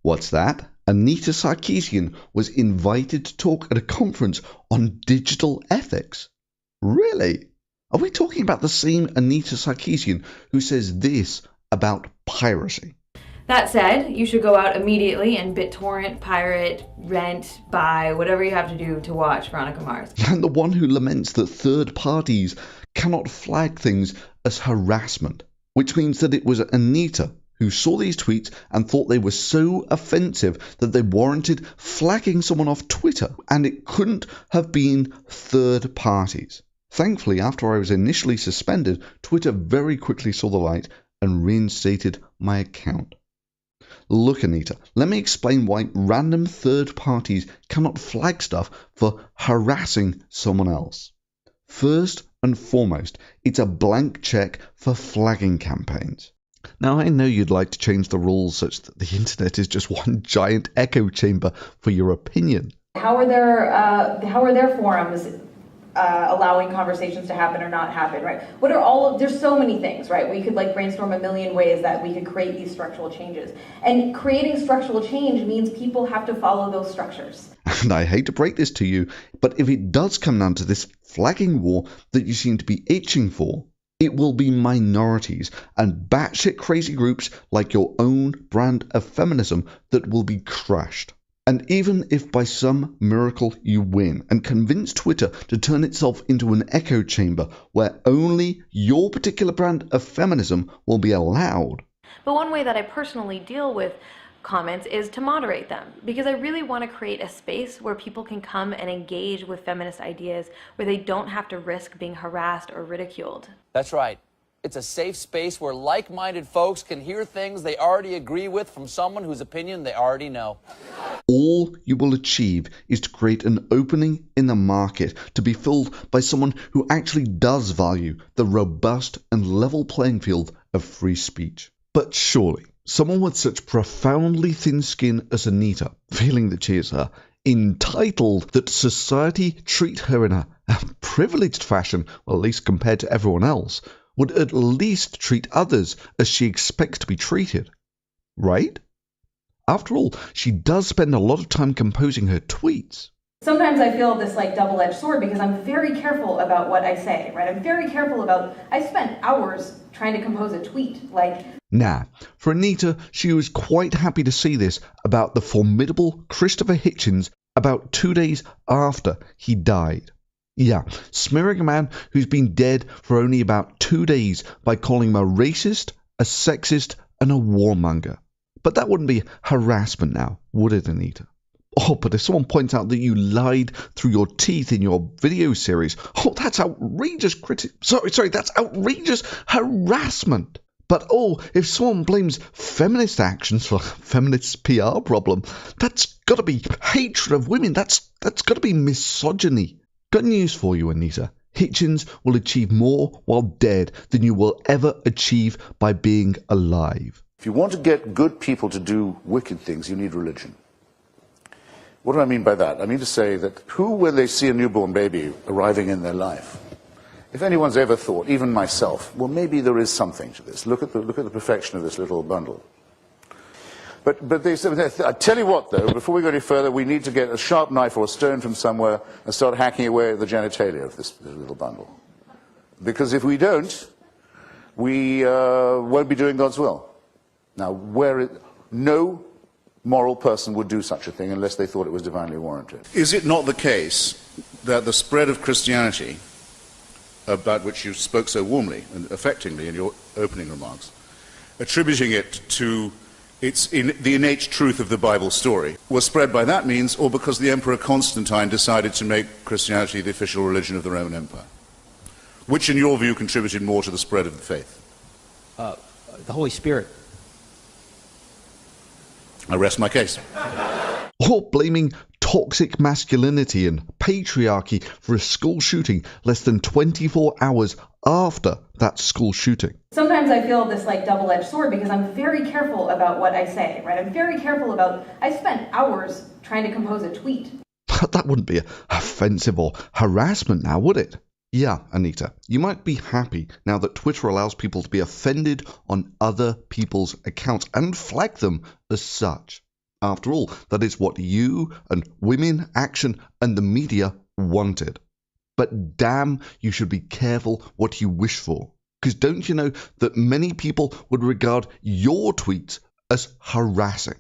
What's that? Anita Sarkeesian was invited to talk at a conference on digital ethics. Really? Are we talking about the same Anita Sarkeesian who says this about piracy? That said, you should go out immediately and BitTorrent, pirate, rent, buy, whatever you have to do to watch Veronica Mars. And the one who laments that third parties cannot flag things as harassment, which means that it was Anita who saw these tweets and thought they were so offensive that they warranted flagging someone off Twitter, and it couldn't have been third parties. Thankfully, after I was initially suspended, Twitter very quickly saw the light and reinstated my account. Look, Anita, let me explain why random third parties cannot flag stuff for harassing someone else. First and foremost, it's a blank check for flagging campaigns. Now, I know you'd like to change the rules such that the internet is just one giant echo chamber for your opinion. How are their forums allowing conversations to happen or not happen, right? There's so many things, right? We could brainstorm a million ways that we could create these structural changes. And creating structural change means people have to follow those structures. And I hate to break this to you, but if it does come down to this flagging war that you seem to be itching for, it will be minorities and batshit crazy groups like your own brand of feminism that will be crushed. And even if by some miracle you win and convince Twitter to turn itself into an echo chamber where only your particular brand of feminism will be allowed. But one way that I personally deal with comments is to moderate them, because I really want to create a space where people can come and engage with feminist ideas where they don't have to risk being harassed or ridiculed. That's right. It's a safe space where like-minded folks can hear things they already agree with from someone whose opinion they already know. All you will achieve is to create an opening in the market to be filled by someone who actually does value the robust and level playing field of free speech. But surely, someone with such profoundly thin skin as Anita, feeling that she is entitled that society treat her in a privileged fashion, well, at least compared to everyone else, would at least treat others as she expects to be treated. Right? After all, she does spend a lot of time composing her tweets. Sometimes I feel this double-edged sword because I'm very careful about what I say, right? I'm very careful I spent hours trying to compose a tweet, Nah, for Anita, she was quite happy to see this about the formidable Christopher Hitchens about 2 days after he died. Yeah, smearing a man who's been dead for only about 2 days by calling him a racist, a sexist, and a warmonger. But that wouldn't be harassment now, would it, Anita? Oh, but if someone points out that you lied through your teeth in your video series, oh, that's outrageous that's outrageous harassment. But if someone blames feminist actions for feminists' PR problem, that's got to be hatred of women. That's got to be misogyny. Got news for you, Anita. Hitchens will achieve more while dead than you will ever achieve by being alive. If you want to get good people to do wicked things, you need religion. What do I mean by that? I mean to say that when they see a newborn baby arriving in their life, if anyone's ever thought, even myself, well, maybe there is something to this. Look at the perfection of this little bundle. But they said, I tell you what, though, before we go any further, we need to get a sharp knife or a stone from somewhere and start hacking away at the genitalia of this little bundle. Because if we don't, we won't be doing God's will. Now, no moral person would do such a thing unless they thought it was divinely warranted. Is it not the case that the spread of Christianity, about which you spoke so warmly and affectingly in your opening remarks, attributing it to the innate truth of the Bible story, was spread by that means, or because the Emperor Constantine decided to make Christianity the official religion of the Roman Empire? Which, in your view, contributed more to the spread of the faith? The Holy Spirit. I rest my case. Or blaming toxic masculinity and patriarchy for a school shooting less than 24 hours after that school shooting. Sometimes I feel this double-edged sword because I'm very careful about what I say, right? I'm very careful I spent hours trying to compose a tweet. But that wouldn't be offensive or harassment now, would it? Yeah, Anita, you might be happy now that Twitter allows people to be offended on other people's accounts and flag them as such. After all, that is what you and Women Action and the media wanted. But damn, you should be careful what you wish for. Because don't you know that many people would regard your tweets as harassing?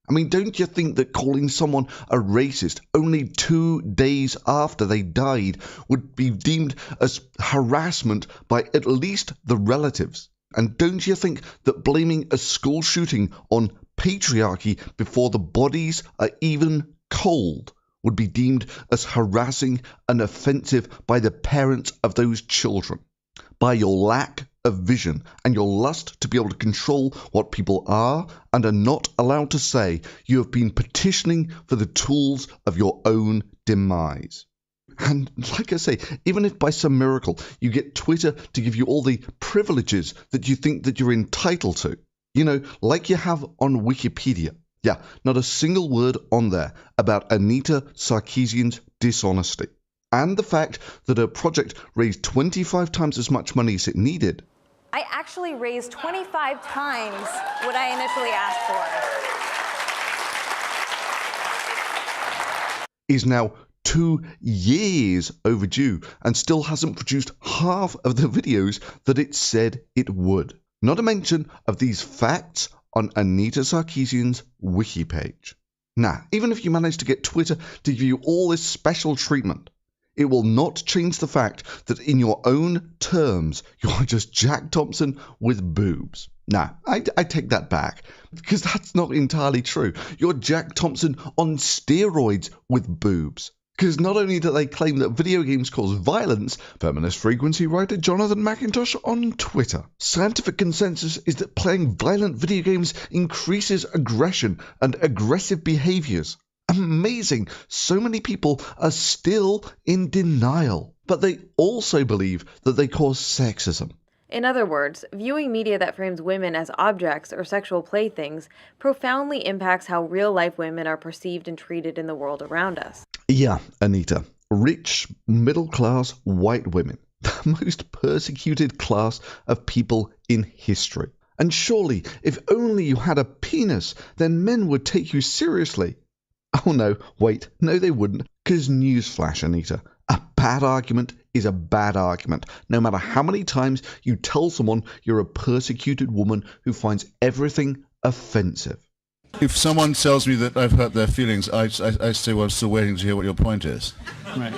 I mean, don't you think that calling someone a racist only 2 days after they died would be deemed as harassment by at least the relatives? And don't you think that blaming a school shooting on patriarchy before the bodies are even cold would be deemed as harassing and offensive by the parents of those children? By your lack of vision and your lust to be able to control what people are and are not allowed to say, you have been petitioning for the tools of your own demise. And like I say, even if by some miracle you get Twitter to give you all the privileges that you think that you're entitled to, you know, like you have on Wikipedia. Yeah, not a single word on there about Anita Sarkeesian's dishonesty. And the fact that her project raised 25 times as much money as it needed. I actually raised 25 times what I initially asked for. Is now 2 years overdue and still hasn't produced half of the videos that it said it would. Not a mention of these facts on Anita Sarkeesian's wiki page. Now, even if you manage to get Twitter to give you all this special treatment, it will not change the fact that in your own terms, you're just Jack Thompson with boobs. Nah, I take that back, because that's not entirely true. You're Jack Thompson on steroids with boobs. Because not only do they claim that video games cause violence, feminist frequency writer Jonathan McIntosh on Twitter. Scientific consensus is that playing violent video games increases aggression and aggressive behaviors. Amazing, so many people are still in denial. But they also believe that they cause sexism. In other words, viewing media that frames women as objects or sexual playthings profoundly impacts how real-life women are perceived and treated in the world around us. Yeah, Anita. Rich, middle-class white women. The most persecuted class of people in history. And surely, if only you had a penis, then men would take you seriously. Oh no, wait, no they wouldn't. Because newsflash, Anita. A bad argument is a bad argument, no matter how many times you tell someone you're a persecuted woman who finds everything offensive. If someone tells me that I've hurt their feelings, I say, well, I'm still waiting to hear what your point is. Right.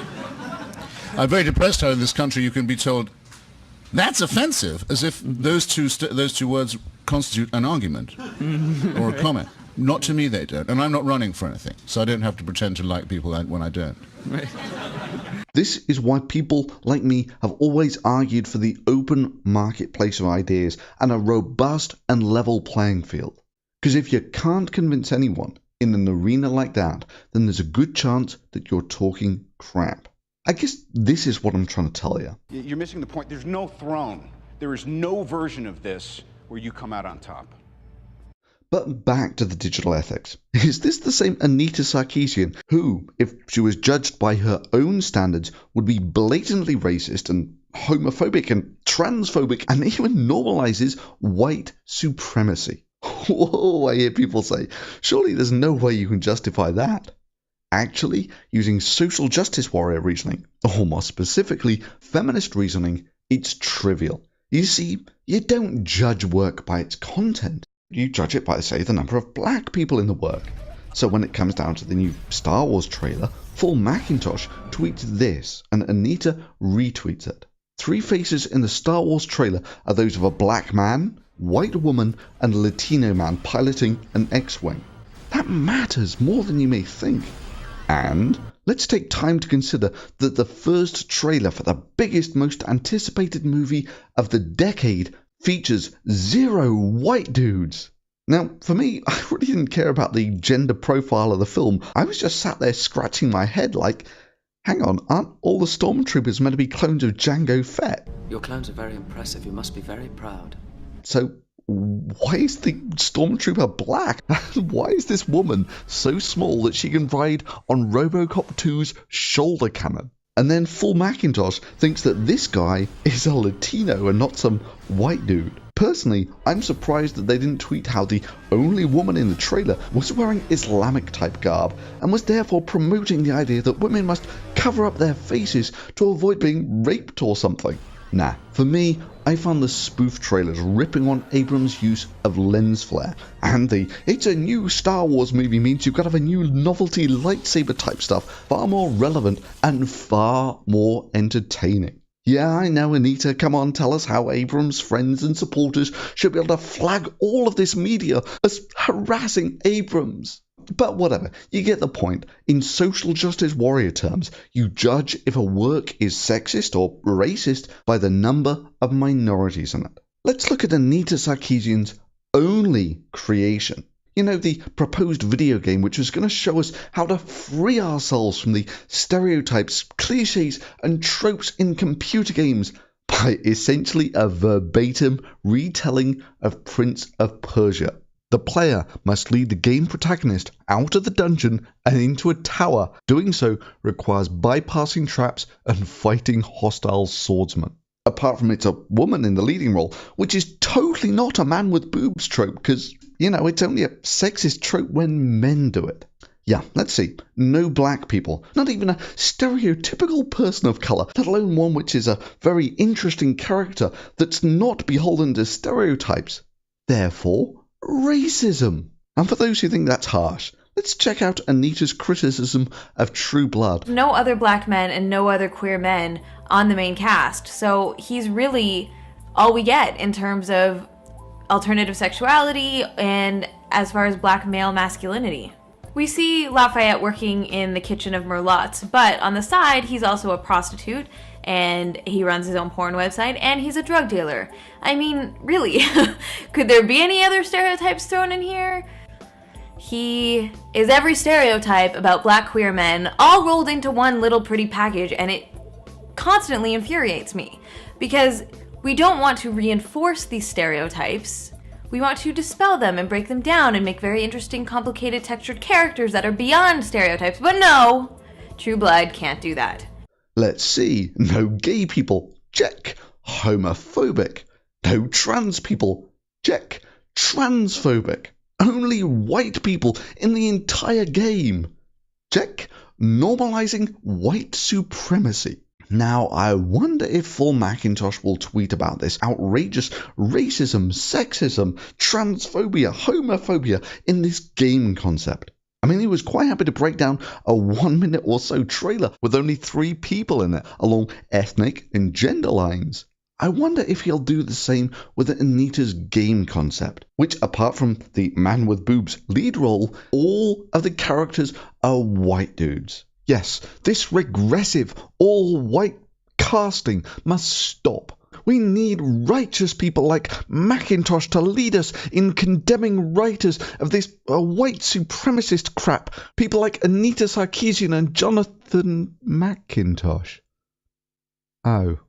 I'm very depressed how in this country you can be told, that's offensive, as if those two words constitute an argument or a comment. Not to me they don't, and I'm not running for anything, so I don't have to pretend to like people when I don't. Right. This is why people like me have always argued for the open marketplace of ideas and a robust and level playing field. Because if you can't convince anyone in an arena like that, then there's a good chance that you're talking crap. I guess this is what I'm trying to tell you. You're missing the point. There's no throne. There is no version of this where you come out on top. But back to the digital ethics. Is this the same Anita Sarkeesian who, if she was judged by her own standards, would be blatantly racist and homophobic and transphobic and even normalizes white supremacy? Whoa, I hear people say, surely there's no way you can justify that. Actually, using social justice warrior reasoning, or more specifically, feminist reasoning, it's trivial. You see, you don't judge work by its content. You judge it by, say, the number of black people in the work. So when it comes down to the new Star Wars trailer, Full Macintosh tweets this, and Anita retweets it. 3 faces in the Star Wars trailer are those of a black man, white woman, and Latino man piloting an X-Wing. That matters more than you may think. And let's take time to consider that the first trailer for the biggest, most anticipated movie of the decade features 0 white dudes. Now, for me, I really didn't care about the gender profile of the film. I was just sat there scratching my head like, hang on, aren't all the stormtroopers meant to be clones of Jango Fett? Your clones are very impressive. You must be very proud. So, why is the stormtrooper black? Why is this woman so small that she can ride on RoboCop 2's shoulder cannon? And then Full Macintosh thinks that this guy is a Latino and not some white dude. Personally, I'm surprised that they didn't tweet how the only woman in the trailer was wearing Islamic-type garb and was therefore promoting the idea that women must cover up their faces to avoid being raped or something. Nah, for me, I found the spoof trailers ripping on Abrams' use of lens flare, and the "it's a new Star Wars movie means you've got to have a new novelty lightsaber type stuff" far more relevant and far more entertaining. Yeah, I know, Anita, come on, tell us how Abrams' friends and supporters should be able to flag all of this media as harassing Abrams. But whatever, you get the point. In social justice warrior terms, you judge if a work is sexist or racist by the number of minorities in it. Let's look at Anita Sarkeesian's only creation. You know, the proposed video game which was going to show us how to free ourselves from the stereotypes, cliches, and tropes in computer games by essentially a verbatim retelling of Prince of Persia. The player must lead the game protagonist out of the dungeon and into a tower. Doing so requires bypassing traps and fighting hostile swordsmen. Apart from it's a woman in the leading role, which is totally not a man with boobs trope, because, you know, it's only a sexist trope when men do it. Yeah, let's see. No black people. Not even a stereotypical person of colour, let alone one which is a very interesting character that's not beholden to stereotypes. Therefore, racism. And for those who think that's harsh, let's check out Anita's criticism of True Blood. No other black men and no other queer men on the main cast, so he's really all we get in terms of alternative sexuality and as far as black male masculinity. We see Lafayette working in the kitchen of Merlotte's, but on the side he's also a prostitute and he runs his own porn website and he's a drug dealer. I mean, really, could there be any other stereotypes thrown in here? He is every stereotype about black queer men all rolled into one little pretty package, and it constantly infuriates me because we don't want to reinforce these stereotypes. We want to dispel them and break them down and make very interesting, complicated, textured characters that are beyond stereotypes. But no, True Blood can't do that. Let's see. No gay people. Check. Homophobic. No trans people. Check. Transphobic. Only white people in the entire game. Check. Normalizing white supremacy. Now, I wonder if Full Macintosh will tweet about this outrageous racism, sexism, transphobia, homophobia in this game concept. I mean, he was quite happy to break down a 1 minute or so trailer with only 3 people in it along ethnic and gender lines. I wonder if he'll do the same with Anita's game concept, which apart from the man with boobs lead role, all of the characters are white dudes. Yes, this regressive, all-white casting must stop. We need righteous people like Macintosh to lead us in condemning writers of this white supremacist crap. People like Anita Sarkeesian and Jonathan Macintosh. Oh.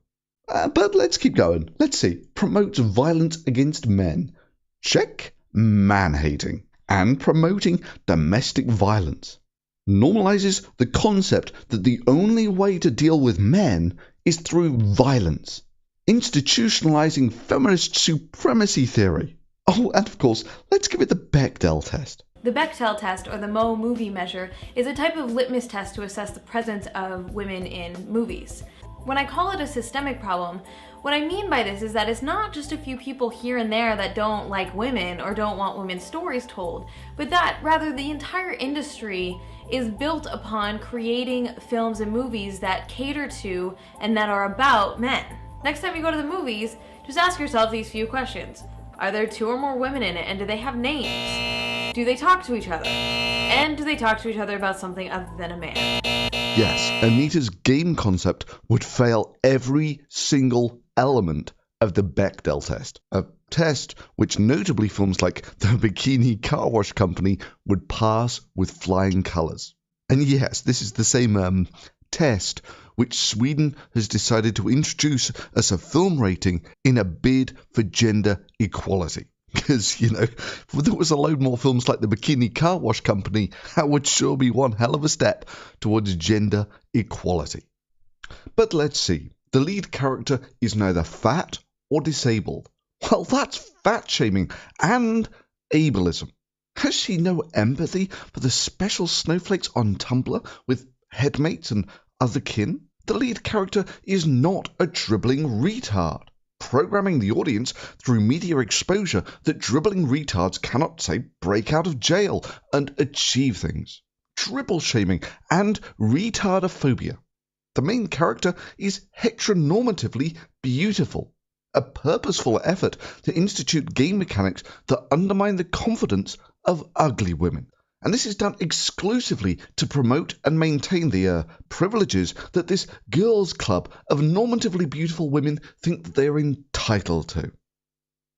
But let's keep going. Let's see. Promotes violence against men. Check. Man-hating. And promoting domestic violence. Normalizes the concept that the only way to deal with men is through violence. Institutionalizing feminist supremacy theory. Oh, and of course, let's give it the Bechdel test. The Bechdel test, or the Mo movie measure, is a type of litmus test to assess the presence of women in movies. When I call it a systemic problem, what I mean by this is that it's not just a few people here and there that don't like women or don't want women's stories told, but that rather the entire industry is built upon creating films and movies that cater to and that are about men. Next time you go to the movies, just ask yourself these few questions. Are there 2 or more women in it, and do they have names? Do they talk to each other? And do they talk to each other about something other than a man? Yes, Anita's game concept would fail every single element of the Bechdel test. A test which notably films like the Bikini Car Wash Company would pass with flying colours. And yes, this is the same test which Sweden has decided to introduce as a film rating in a bid for gender equality. Because, you know, if there was a load more films like the Bikini Car Wash Company, that would sure be one hell of a step towards gender equality. But let's see. The lead character is neither fat or disabled. Well, that's fat-shaming and ableism. Has she no empathy for the special snowflakes on Tumblr with headmates and other kin? The lead character is not a dribbling retard, programming the audience through media exposure that dribbling retards cannot, say, break out of jail and achieve things. Dribble shaming and retardophobia. The main character is heteronormatively beautiful, a purposeful effort to institute game mechanics that undermine the confidence of ugly women. And this is done exclusively to promote and maintain the privileges that this girls' club of normatively beautiful women think that they are entitled to.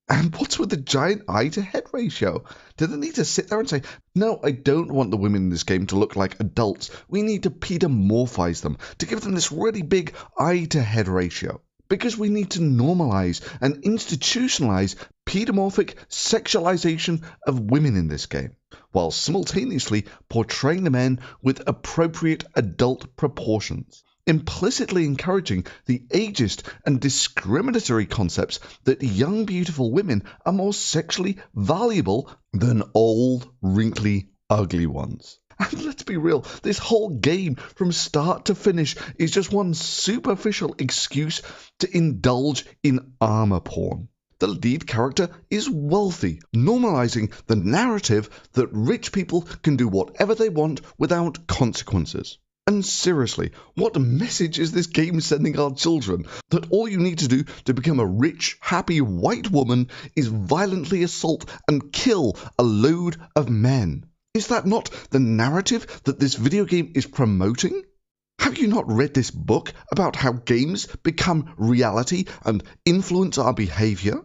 And what's with the giant eye-to-head ratio? Do they need to sit there and say, no, I don't want the women in this game to look like adults. We need to pedomorphize them, to give them this really big eye-to-head ratio. Because we need to normalize and institutionalize pedomorphic sexualization of women in this game, while simultaneously portraying the men with appropriate adult proportions, implicitly encouraging the ageist and discriminatory concepts that young beautiful women are more sexually valuable than old, wrinkly, ugly ones. And let's be real, this whole game from start to finish is just one superficial excuse to indulge in armor porn. The lead character is wealthy, normalizing the narrative that rich people can do whatever they want without consequences. And seriously, what message is this game sending our children? That all you need to do to become a rich, happy white woman is violently assault and kill a load of men. Is that not the narrative that this video game is promoting? Have you not read this book about how games become reality and influence our behavior?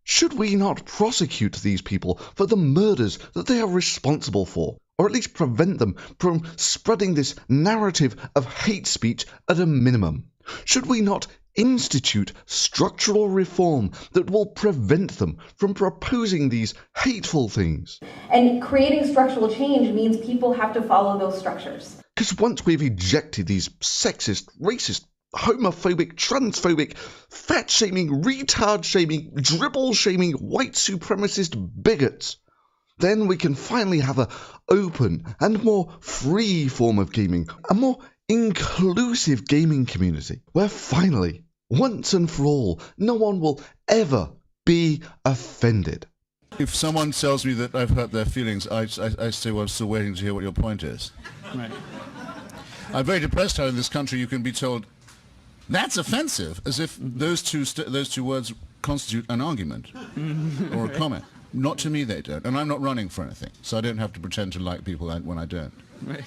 Should we not prosecute these people for the murders that they are responsible for, or at least prevent them from spreading this narrative of hate speech at a minimum? Should we not institute structural reform that will prevent them from proposing these hateful things? And creating structural change means people have to follow those structures. Because once we've ejected these sexist, racist, homophobic, transphobic, fat-shaming, retard-shaming, dribble-shaming, white supremacist bigots, then we can finally have an open and more free form of gaming, a more inclusive gaming community, where finally, once and for all, no one will ever be offended. If someone tells me that I've hurt their feelings, I say, well, I'm still waiting to hear what your point is. Right. I'm very depressed how in this country you can be told, that's offensive, as if those two words constitute an argument or a comment. Not to me they don't, and I'm not running for anything, so I don't have to pretend to like people when I don't. Right.